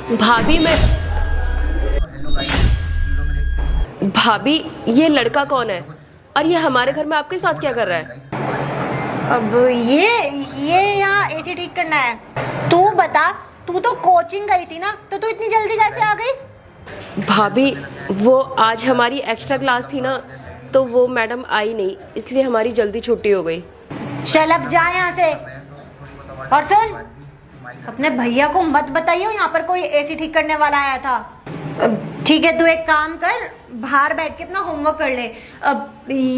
भाभी भाभी ये लड़का कौन है और ये हमारे घर में आपके साथ क्या कर रहा है? अब ये यहाँ एसी ठीक करना है। तू बता, तू तो कोचिंग गई थी ना, तो तू इतनी जल्दी कैसे आ गई? भाभी वो आज हमारी एक्स्ट्रा क्लास थी ना, तो वो मैडम आई नहीं, इसलिए हमारी जल्दी छुट्टी हो गई। चल अब जा यहाँ से। और सुन, अपने भैया को मत बताइए यहाँ पर कोई एसी ठीक करने वाला आया था। ठीक है, तू एक काम कर, बाहर बैठ के अपना होमवर्क कर ले।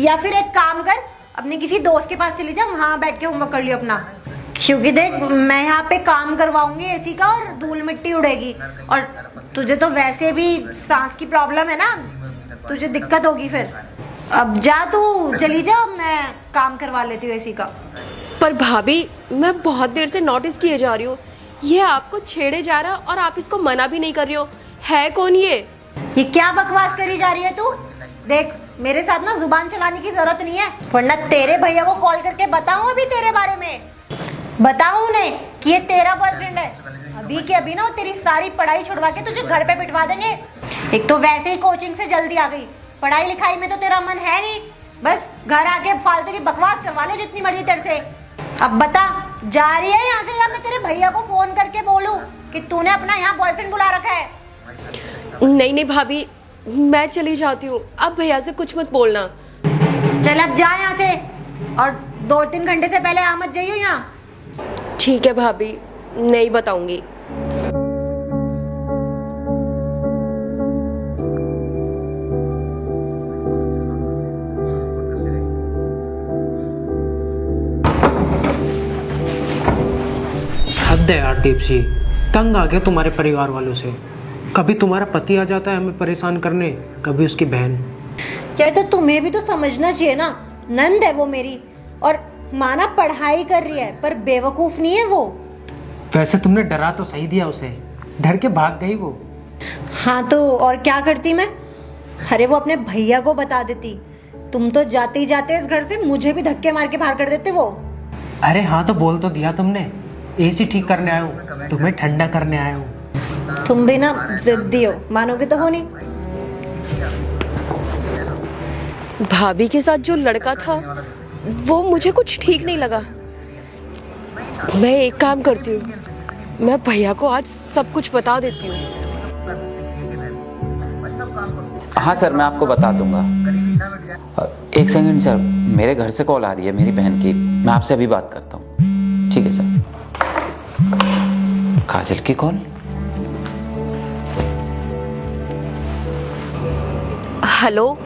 या फिर एक काम कर, अपने किसी दोस्त के पास चली जा, वहाँ बैठ के होमवर्क कर लियो अपना। क्योंकि देख, मैं यहाँ पे काम करवाऊंगी एसी का और धूल मिट्टी उड़ेगी, और तुझे तो वैसे भी सांस की प्रॉब्लम है ना, तुझे दिक्कत होगी फिर। अब जा, तू चली जा, मैं काम करवा लेती हूँ एसी का। पर भाभी मैं बहुत देर से नोटिस किए जा रही हूँ, ये आपको छेड़े जा रहा और आप इसको मना भी नहीं कर रही हो। है कौन ये क्या बकवास करी जा रही है तू? देख, मेरे साथ ना जुबान चलाने की जरूरत नहीं है, वरना तेरे भैया को कॉल करके बताऊं अभी तेरे बारे में, बताऊं उन्हें कि ये तेरा बॉयफ्रेंड है। अभी के अभी ना वो तेरी सारी पढ़ाई छुड़वा के तुझे घर पे बिठवा देंगे। एक तो वैसे ही कोचिंग से जल्दी आ गई, पढ़ाई लिखाई में तो तेरा मन है नहीं, बस घर आके फालतू की बकवास करवा ले जितनी मर्जी तेरे से। अब बता, जा रही है यहाँ से या मैं तेरे भैया को फोन करके बोलूं कि तूने अपना यहाँ बॉयफ्रेंड बुला रखा है? नहीं नहीं भाभी, मैं चली जाती हूँ, आप भैया से कुछ मत बोलना। चल अब जा यहाँ से, और 2-3 घंटे से पहले आ मत जाइयो यहाँ। ठीक है भाभी, नहीं बताऊंगी। हद है यार दीपसी, तंग आ गया तुम्हारे परिवार वालों से। कभी तुम्हारा पति आ जाता है हमें परेशान करने, कभी उसकी बहन। यार तो तुम्हें भी तो समझना चाहिए ना, नंद है वो मेरी, और माना पढ़ाई कर रही है पर बेवकूफ नहीं है वो। वैसे तुमने डरा तो सही दिया उसे, डर के भाग गई वो। हाँ तो और क्या करती मैं? अरे वो अपने भैया को बता देती, तुम तो जाते ही जाते इस घर से मुझे भी धक्के मार के बाहर कर देते वो। अरे हाँ तो बोल तो दिया तुमने, एसी ठीक करने आया हूँ, तुम्हें ठंडा करने आया हूँ। तुम भी ना जिद्दी हो, मानोगे तो हो नहीं। भाभी के साथ जो लड़का था वो मुझे कुछ ठीक नहीं लगा। मैं एक काम करती हूँ, मैं भैया को आज सब कुछ बता देती हूँ। हाँ सर, मैं आपको बता दूंगा। एक सेकंड सर, मेरे घर से कॉल आ रही है मेरी बहन की, मैं आपसे अभी बात करता हूँ। ठीक है सर। काजल की कॉल। हेलो।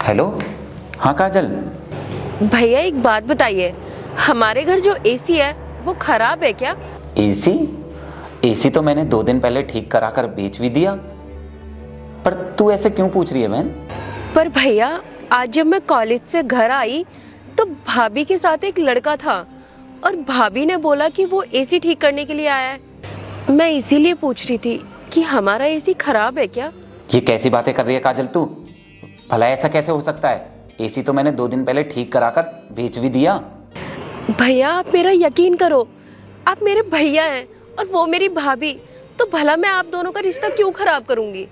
हेलो, हाँ काजल। भैया एक बात बताइए, हमारे घर जो एसी है वो खराब है क्या? एसी? एसी तो मैंने 2 दिन पहले ठीक करा कर बेच भी दिया, पर तू ऐसे क्यों पूछ रही है बहन? पर भैया आज जब मैं कॉलेज से घर आई तो भाभी के साथ एक लड़का था और भाभी ने बोला कि वो एसी ठीक करने के लिए आया है। मैं इसीलिए पूछ रही थी कि हमारा एसी खराब है क्या? ये कैसी बातें कर रही है काजल तू? भला ऐसा कैसे हो सकता है? एसी तो मैंने 2 दिन पहले ठीक करा कर बेच भी दिया। भैया आप मेरा यकीन करो, आप मेरे भैया हैं और वो मेरी भाभी, तो भला मैं आप दोनों का रिश्ता क्यों खराब करूंगी?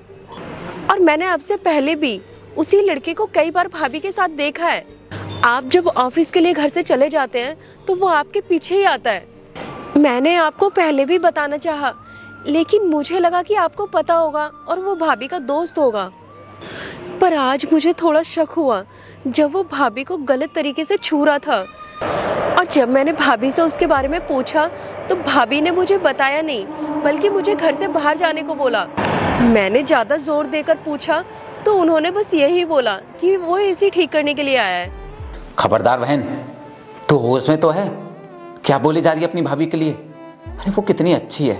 और मैंने आपसे पहले भी उसी लड़के को कई बार भाभी के साथ देखा है। आप जब ऑफिस के लिए घर से चले जाते हैं तो वो आपके पीछे ही आता है। मैंने आपको पहले भी बताना चाहा, लेकिन मुझे लगा कि आपको पता होगा और वो भाभी का दोस्त होगा। पर आज मुझे थोड़ा शक हुआ जब वो भाभी को गलत तरीके से छू रहा था, और जब मैंने भाभी से उसके बारे में पूछा तो भाभी ने मुझे बताया नहीं, बल्कि मुझे घर से बाहर जाने को बोला। मैंने ज़्यादा जोर देकर पूछा तो उन्होंने बस यही बोला कि वो एसी ठीक करने के लिए आया है। खबरदार बहन, तू होश में तो है? क्या बोली जा रही है अपनी भाभी के लिए? अरे वो कितनी अच्छी है,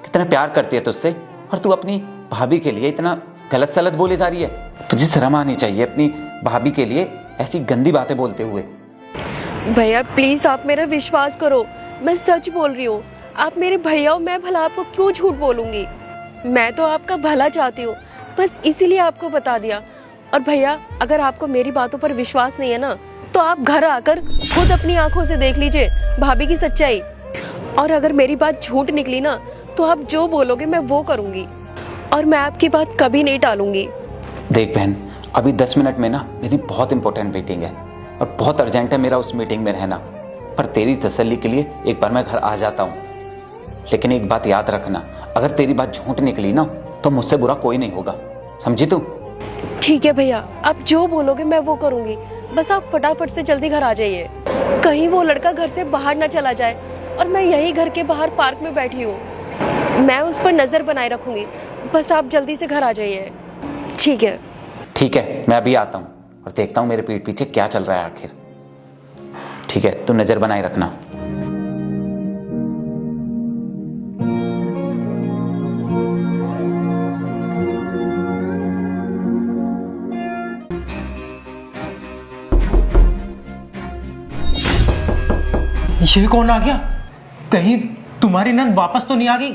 कितना प्यार करती है तुझसे, और तू अपनी भाभी के लिए इतना गलत सलत बोले जा रही है। तुझे शर्म आनी चाहिए अपनी भाभी के लिए ऐसी गंदी बातें बोलते हुए। भैया प्लीज आप मेरा विश्वास करो, मैं सच बोल रही हूँ। आप मेरे भैया हो, मैं भला आपको क्यों झूठ बोलूंगी? मैं तो आपका भला चाहती हूँ, बस इसीलिए आपको बता दिया। और भैया अगर आपको मेरी बातों पर विश्वास नहीं है ना, तो आप घर आकर खुद अपनी आंखों से देख लीजिए भाभी की सच्चाई। और अगर मेरी बात झूठ निकली ना तो आप जो बोलोगे मैं वो करूंगी, और मैं आपकी बात कभी नहीं टालूंगी। देख बहन, अभी 10 मिनट में ना मेरी बहुत इंपॉर्टेंट मीटिंग है और बहुत अर्जेंट है मेरा उस मीटिंग में रहना। पर तेरी तसल्ली के लिए एक बार मैं घर आ जाता हूँ। लेकिन एक बात याद रखना, अगर तेरी बात झूठ निकली ना तो मुझसे बुरा कोई नहीं होगा, समझी तू? ठीक है भैया, आप जो बोलोगे मैं वो करूंगी, बस आप फटाफट से जल्दी घर आ जाइए। कहीं वो लड़का घर से बाहर ना चला जाए और मैं यही घर के बाहर पार्क में बैठी हूँ। मैं उस पर नजर बनाए रखूंगी, बस आप जल्दी से घर आ जाइए। ठीक है? ठीक है, मैं अभी आता हूँ और देखता हूँ मेरे पीठ पीछे क्या चल रहा है आखिर। ठीक है, तू नजर बनाए रखना। ये कौन आ गया? कहीं तुम्हारी नंद वापस तो नहीं आ गई?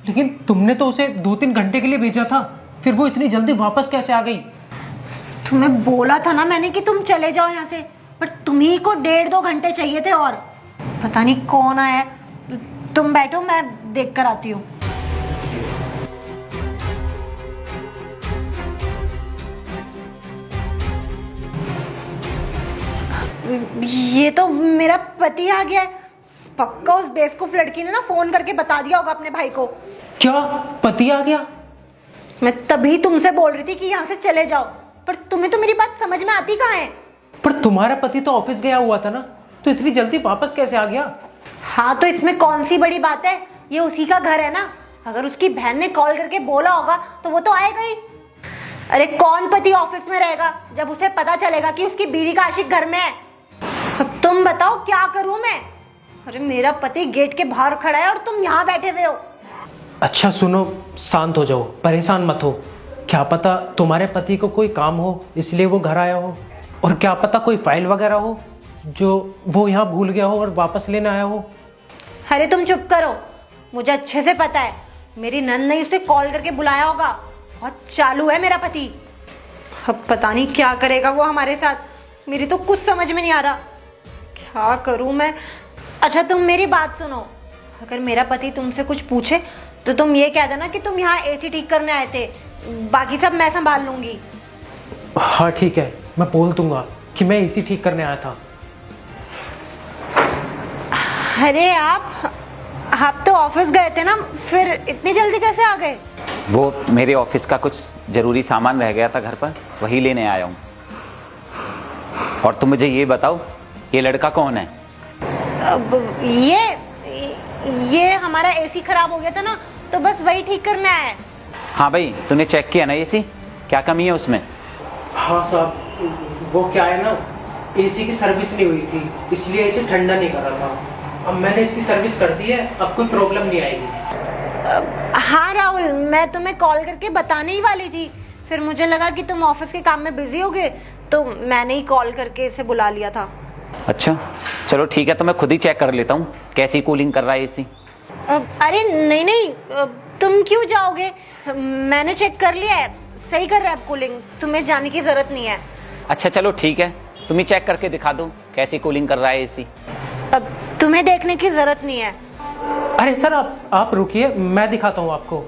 लेकिन तुमने तो उसे 2-3 घंटे के लिए भेजा था, फिर वो इतनी जल्दी वापस कैसे आ गई? तुम्हें बोला था ना मैंने कि तुम चले जाओ यहाँ से, पर तुम्ही को 1.5-2 घंटे चाहिए थे और पता नहीं कौन आया है। तुम बैठो, मैं देख कर आती हूँ। ये तो मेरा पति आ गया है। पक्का उस बेवकूफ लड़की ने ना फोन करके बता दिया होगा अपने भाई को। क्या पति आ गया? मैं तभी तुमसे बोल रही थी कि यहाँ से चले जाओ, पर तुम्हें तो मेरी बात समझ में आती कहाँ है। पर तुम्हारा पति तो ऑफिस गया हुआ था ना, तो इतनी जल्दी वापस कैसे आ गया? हाँ, तो इसमें कौन सी बड़ी बात है, ये उसी का घर है ना। अगर उसकी बहन ने कॉल करके बोला होगा तो वो तो आएगा ही। अरे कौन पति ऑफिस में रहेगा जब उसे पता चलेगा कि उसकी बीवी का आशिक घर में है। अब तुम बताओ क्या करूं मैं? अरे मेरा पति गेट के बाहर खड़ा है और तुम यहाँ बैठे हुए हो। अच्छा सुनो, शांत हो जाओ, परेशान मत हो। क्या पता तुम्हारे पति को कोई काम हो इसलिए वो घर आया हो, और क्या पता कोई फाइल वगैरह हो जो वो यहाँ भूल गया हो और वापस लेने आया हो। अरे तुम चुप करो, मुझे अच्छे से पता है मेरी नंद ने उसे कॉल करके बुलाया होगा। बहुत चालू है मेरा पति। अब पता नहीं क्या करेगा वो हमारे साथ, मेरी तो कुछ समझ में नहीं आ रहा। क्या करूं मैं? अच्छा तुम मेरी बात सुनो, अगर मेरा पति तुमसे कुछ पूछे तो तुम ये कह देना कि तुम यहाँ एसी ठीक करने आए थे, बाकी सब मैं संभाल लूंगी। हाँ ठीक है, मैं बोल दूंगा कि मैं एसी ठीक करने आया था। अरे आप तो ऑफिस गए थे ना, फिर इतनी जल्दी कैसे आ गए? वो मेरे ऑफिस का कुछ जरूरी सामान रह गया था घर पर, वही लेने आया हूँ। और तुम मुझे ये बताओ, ये लड़का कौन है? अब ये हमारा एसी खराब हो गया था ना, तो बस वही ठीक करने आया है। हाँ भाई, तूने चेक किया ना एसी, क्या कमी है उसमें? हाँ साहब, वो क्या है ना, एसी की सर्विस नहीं हुई थी इसलिए एसी ठंडा नहीं कर रहा था। अब मैंने इसकी सर्विस कर दी है, अब कोई प्रॉब्लम नहीं आएगी। हाँ राहुल, मैं तुम्हें कॉल करके बताने ही वाली थी, फिर मुझे लगा कि तुम ऑफिस के काम में बिजी होगे तो मैंने ही कॉल करके इसे बुला लिया था। अच्छा चलो ठीक है, तो मैं खुद ही चेक कर लेता हूँ कैसी कूलिंग कर रहा है एसी। अरे नहीं, तुम क्यों जाओगे? मैंने चेक कर लिया है, सही कर रहा है कूलिंग, तुम्हें जाने की जरूरत नहीं है। अच्छा चलो ठीक है, तुम ही चेक करके दिखा दो कैसी कूलिंग कर रहा है एसी। अब तुम्हें देखने की जरूरत नहीं है। अरे सर आप रुकिए, मैं दिखाता हूँ आपको।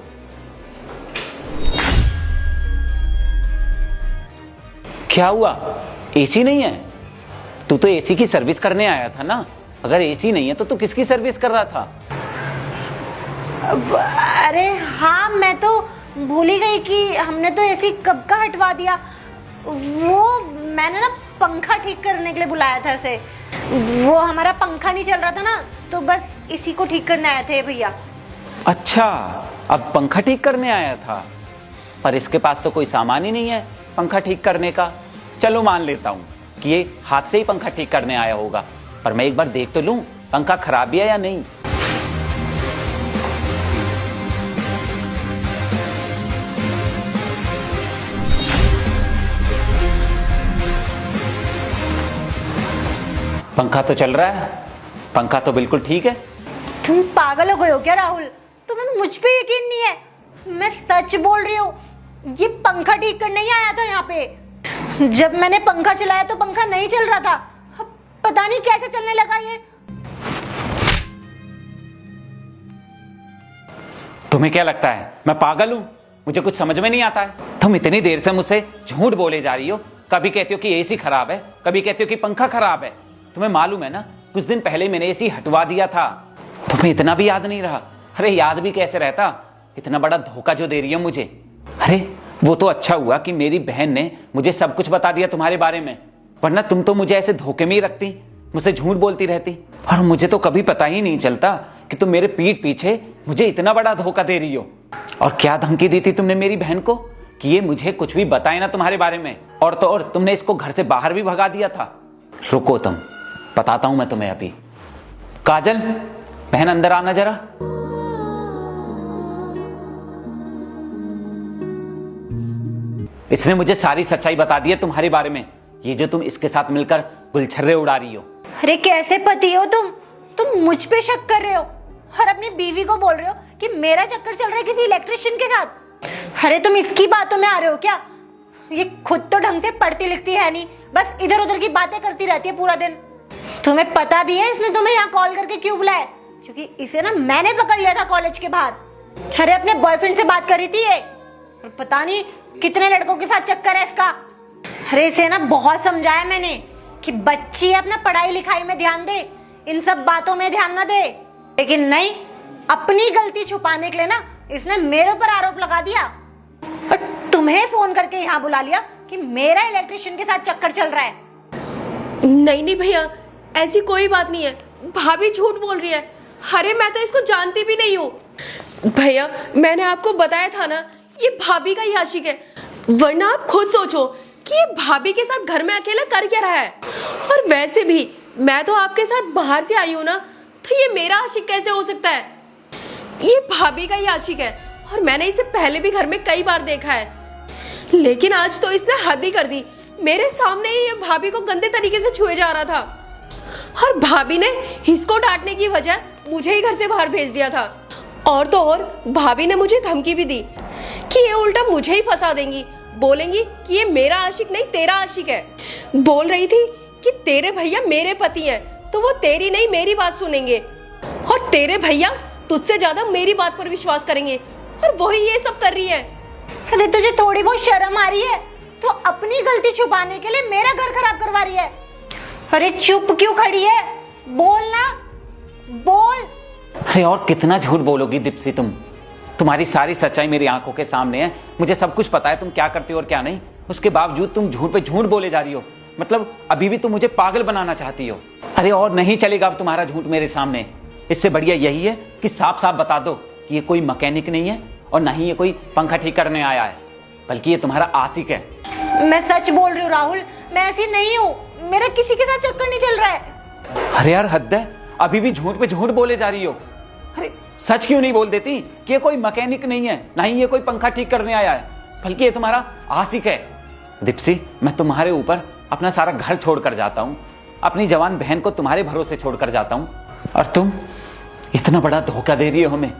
क्या हुआ, एसी नहीं है? तू तो एसी की सर्विस करने आया था ना, अगर एसी नहीं है तो तू किसकी सर्विस कर रहा था? अरे हाँ, मैं तो भूल ही गई कि हमने तो एसी कब का हटवा दिया। वो मैंने ना पंखा ठीक करने के लिए बुलाया था इसे, वो हमारा पंखा नहीं चल रहा था ना, तो बस इसी को ठीक करने आए थे भैया। अच्छा, अब पंखा ठीक करने आया था, पर इसके पास तो कोई सामान ही नहीं है पंखा ठीक करने का। चलो मान लेता हूँ कि ये हाथ से ही पंखा ठीक करने आया होगा, पर मैं एक बार देख तो लूं पंखा खराब है या नहीं। पंखा तो चल रहा है, पंखा तो बिल्कुल ठीक है। तुम पागल हो गए हो क्या राहुल? तुम्हें मुझ पे यकीन नहीं है? मैं सच बोल रही हूँ, ये पंखा ठीक करने ही आया था यहाँ पे। जब मैंने पंखा चलाया तो पंखा नहीं चल रहा था, अब पता नहीं कैसे चलने लगा ये। तुम्हें क्या लगता है मैं पागल हूं? मुझे कुछ समझ में नहीं आता है। तुम इतनी देर से मुझसे झूठ बोले जा रही हो। कभी कहते हो कि एसी खराब है, कभी कहते हो कि पंखा खराब है। तुम्हें मालूम है ना, कुछ दिन पहले मैंने एसी हटवा दिया था। तुम्हें इतना भी याद नहीं रहा? अरे याद भी कैसे रहता, इतना बड़ा धोखा जो दे रही हो मुझे। अरे वो तो अच्छा हुआ कि मेरी बहन ने मुझे सब कुछ बता दिया तुम्हारे बारे में, वरना तुम तो मुझे ऐसे धोखे में ही रखती, मुझसे झूठ बोलती रहती। और मुझे तो कभी पता ही नहीं चलता कि तुम मेरे पीठ पीछे मुझे इतना बड़ा धोखा दे रही हो। और क्या धमकी दी थी तुमने मेरी बहन को कि ये मुझे कुछ भी बताए ना तुम्हारे बारे में। और तो और तुमने इसको घर से बाहर भी भगा दिया था। रुको तुम, बताता हूं मैं तुम्हें अभी। काजल, बहन अंदर आना जरा। इसने मुझे सारी सच्चाई बता दी है तुम्हारे बारे में, ये जो तुम इसके साथ मिलकर गुलछर्रे उड़ा रही हो। अरे कैसे पति हो तुम मुझ पे शक कर रहे हो और अपनी बीवी को बोल रहे हो कि मेरा चक्कर चल रहा है किसी इलेक्ट्रिशियन के साथ। अरे तुम इसकी बातों में आ रहे हो क्या? ये खुद तो ढंग से पढ़ती लिखती है नहीं, बस इधर उधर की बातें करती रहती है पूरा दिन। तुम्हें पता भी है इसने तुम्हें यहाँ कॉल करके क्यों बुलाया? क्योंकि इसे ना मैंने पकड़ लिया था कॉलेज के बाहर। अरे अपने बॉयफ्रेंड से बात कर रही थी ये, और पता नहीं कितने लड़कों के साथ चक्कर है इसका। अरे इसे ना बहुत समझाया मैंने कि बच्ची अपना पढ़ाई लिखाई में ध्यान दे, इन सब बातों में ध्यान ना दे, लेकिन नहीं, अपनी गलती छुपाने के लिए ना इसने मेरे ऊपर आरोप लगा दिया और तुम्हें फोन करके यहाँ बुला लिया कि मेरा इलेक्ट्रिशियन के साथ चक्कर चल रहा है। नहीं नहीं भैया, ऐसी कोई बात नहीं है, भाभी झूठ बोल रही है। अरे मैं तो इसको जानती भी नहीं हूँ भैया, मैंने आपको बताया था ना ये भाभी का ही आशिक है। वरना आप खुद सोचो कि ये भाभी के साथ घर में अकेला कर क्या रहा है। और वैसे भी मैं तो आपके साथ बाहर से आई हूँ ना, तो ये मेरा आशिक कैसे हो सकता है? ये भाभी का ही आशिक है और मैंने इसे पहले भी घर में कई बार देखा है, लेकिन आज तो इसने हद ही कर दी। मेरे सामने ही ये भाभी को गंदे तरीके से छुए जा रहा था और भाभी ने इसको डांटने की वजह मुझे ही घर से बाहर भेज दिया था। और तो और भाभी ने मुझे धमकी भी दी कि ये उल्टा मुझे ही फंसा देंगी, बोलेंगी कि ये मेरा आशिक नहीं तेरा आशिक है। बोल रही थी कि तेरे भैया मेरे पति हैं, तो वो तेरी नहीं मेरी बात सुनेंगे और तेरे भैया तुझसे ज्यादा मेरी बात पर विश्वास करेंगे, और वही ये सब कर रही है। अरे तुझे थोड़ी बहुत शर्म आ रही है तो अपनी गलती छुपाने के लिए मेरा घर खराब करवा रही है। अरे चुप क्यों खड़ी है, बोल ना, बोल। अरे और कितना झूठ बोलोगी दीप्सी तुम? तुम्हारी सारी सच्चाई मेरी आंखों के सामने है, मुझे सब कुछ पता है तुम क्या करती हो और क्या नहीं। उसके बावजूद तुम झूठ पे झूठ बोले जा रही हो, मतलब अभी भी तुम मुझे पागल बनाना चाहती हो। अरे और नहीं चलेगा अब तुम्हारा झूठ मेरे सामने। इससे बढ़िया यही है कि साफ साफ बता दो कि ये कोई मैकेनिक नहीं है और ना ही ये कोई पंखा ठीक करने आया है, बल्कि ये तुम्हारा आशिक है। मैं सच बोल रही हूँ राहुल, मैं ऐसी नहीं हूँ, मेरा किसी के साथ चक्कर नहीं चल रहा है। अरे यार हद है, अभी भी झूठ पे झूठ बोले जा रही हो। अरे सच क्यों नहीं बोल देती कि ये कोई मैकेनिक नहीं है, ना ही ये कोई पंखा ठीक करने आया है, बल्कि ये तुम्हारा आशिक है। दीप्सी, मैं तुम्हारे ऊपर अपना सारा घर छोड़कर जाता हूँ, अपनी जवान बहन को तुम्हारे भरोसे छोड़कर जाता हूँ, और तुम इतना बड़ा धोखा दे रही हो हमें।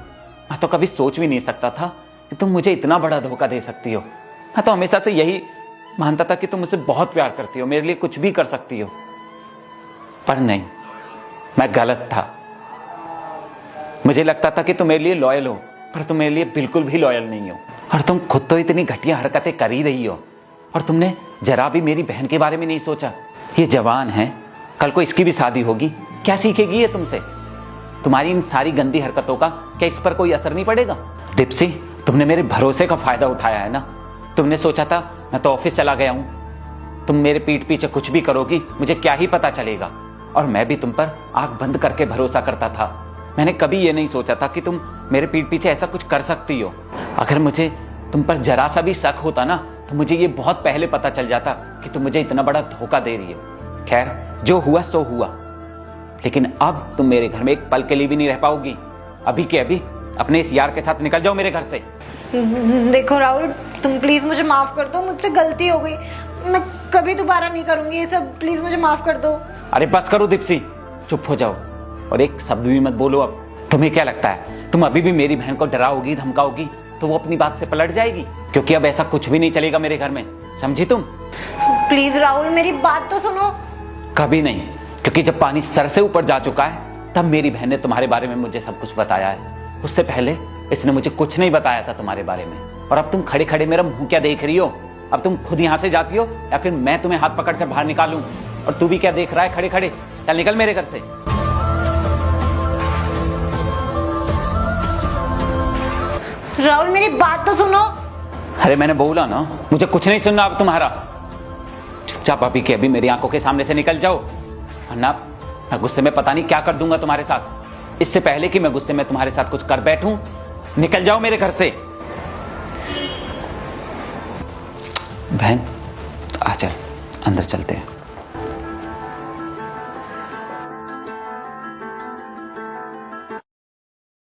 मैं तो कभी सोच भी नहीं सकता था कि तुम मुझे इतना बड़ा धोखा दे सकती हो। मैं तो हमेशा से यही मानता था कि तुम मुझसे बहुत प्यार करती हो, मेरे लिए कुछ भी कर सकती हो, पर नहीं, मैं गलत था। मुझे लगता था कि तुम मेरे लिए लॉयल हो, पर तुम मेरे लिए बिल्कुल भी लॉयल नहीं हो। और तुम खुद तो इतनी घटिया हरकतें कर ही रही हो, और तुमने जरा भी मेरी बहन के बारे में नहीं सोचा। ये जवान है, कल को इसकी भी शादी होगी, क्या सीखेगी ये तुमसे? तुम्हारी इन सारी गंदी हरकतों का क्या इस पर कोई असर नहीं पड़ेगा? दीप्सी, तुमने मेरे भरोसे का फायदा उठाया है ना। तुमने सोचा था मैं तो ऑफिस चला गया हूं, तुम मेरे पीठ पीछे कुछ भी करोगी, मुझे क्या ही पता चलेगा। और मैं भी तुम पर आंख बंद करके भरोसा करता था। मैंने कभी ये नहीं सोचा था कि तुम मेरे पीठ पीछे ऐसा कुछ कर सकती हो। अगर मुझे तुम पर जरा सा भी शक होता ना, तो मुझे ये बहुत पहले पता चल जाता कि तुम मुझे इतना बड़ा धोखा दे रही हो। खैर, जो हुआ सो हुआ, लेकिन अब तुम मेरे घर में एक पल के लिए भी नहीं रह पाओगी। अभी के अभी अपने इस यार के साथ निकल जाओ मेरे घर से। देखो राहुल, तुम प्लीज मुझे माफ कर दो, मुझसे गलती हो गई, मैं कभी दोबारा नहीं करूंगी ये सब, प्लीज मुझे माफ कर दो। अरे बस करो दीप्सी, चुप हो जाओ और एक शब्द भी मत बोलो अब। तुम्हें क्या लगता है तुम अभी भी मेरी बहन को डराओगी धमकाओगी तो वो अपनी बात से पलट जाएगी? क्योंकि अब ऐसा कुछ भी नहीं चलेगा मेरे घर में, समझी तुम? प्लीज राहुल, मेरी बात तो सुनो। कभी नहीं, क्योंकि जब पानी सर से ऊपर जा चुका है तब मेरी बहन ने तुम्हारे बारे में मुझे सब कुछ बताया है। उससे पहले इसने मुझे कुछ नहीं बताया था तुम्हारे बारे में। और अब तुम खड़े खड़े मेरा मुंह क्या देख रही हो? अब तुम खुद यहां से जाती हो या फिर मैं तुम्हें हाथ पकड़ कर बाहर निकालूं? और तू भी क्या देख रहा है खड़े खड़े? चल निकल मेरे घर से। राहुल मेरी बात तो सुनो। अरे मैंने बोला ना, मुझे कुछ नहीं सुनना अब तुम्हारा। चुपचाप अभी के अभी मेरी आंखों के सामने से निकल जाओ, वरना मैं गुस्से में पता नहीं क्या कर दूंगा तुम्हारे साथ। इससे पहले कि मैं गुस्से में तुम्हारे साथ कुछ कर बैठूं, निकल जाओ मेरे घर से। बहन आ चल, अंदर चलते हैं।